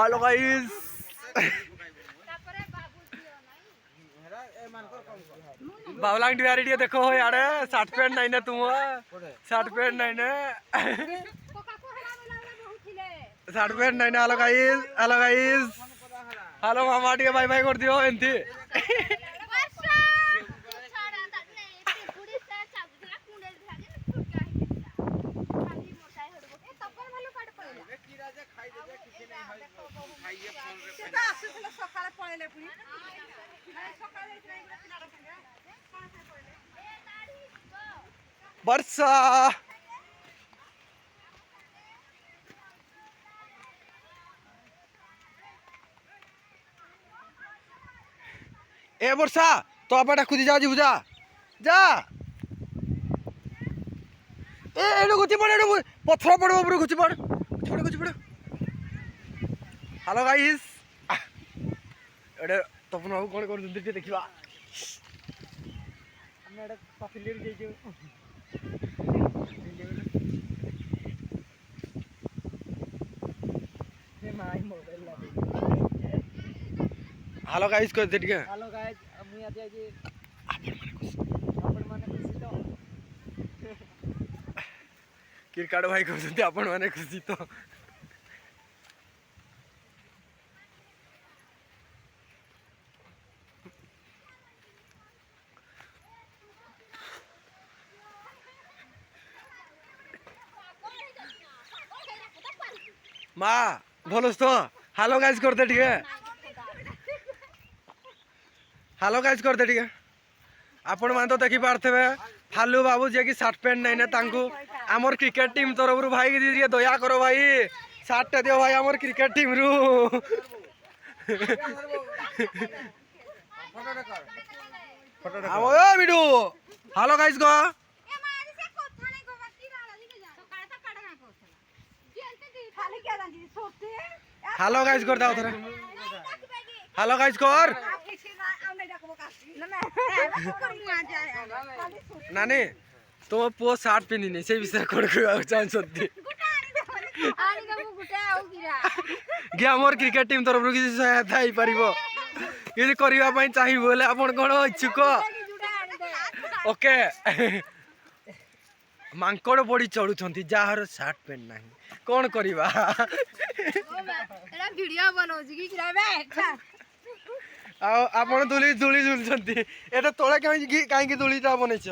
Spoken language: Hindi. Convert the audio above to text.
हेलो गाइस बाबलांग डिवारी टे देखो हो यार शर्ट पैंट नहीं ना तुम शर्ट पैंट नहीं ना शर्ट पैंट नहीं ना हेलो गाइस हेलो मामा टे बाय बाय कर दियो एंती वर्षा ए वर्षा तो आप खुदी जा जीव जा जा ए गुची पड़ पत्थर पड़ो ऊपर गुची पड़ हेलो गाइस एडे तपन बाबू कौन कर देखा हेलो गाइस कर दे ठीक है हेलो गाइस मुई आज आज आपण माने खुशी तो क्रिकेट भाई कहते आपण माने खुशी तो माँ भलोस तो हेलो गाइस करते ठीक है हेलो गाइस करते ठीक है आपण मान तो देखी पारथे फालू बाबू जे कि शर्ट पैंट नहीं ना तांकू आमर क्रिकेट टीम तरफ भाई की दया करो भाई शर्ट दियो भाई आमर क्रिकेट टीम रु बिडू हेलो गाइस गो हेलो गाइस कर दाओ थोड़ा हेलो गाइस कर नानी तुम पुओ शर्ट पिंधि नहीं से विषय कौन कहवा चाहछंती गया मोर क्रिकेट टीम तरफ रु किसी सहायता ही परिबो किसी करिवा पई चाहि बोले आपण कोन इच्छुक ओके मांकड़ बड़ी चढ़ुछंती जाहर शर्ट पैंट नहीं कौन करिवा एरा वीडियो बनौजी की किराबे आपण दुली दुली झुलछंती एटा तोळे काई दुलीटा बनैछ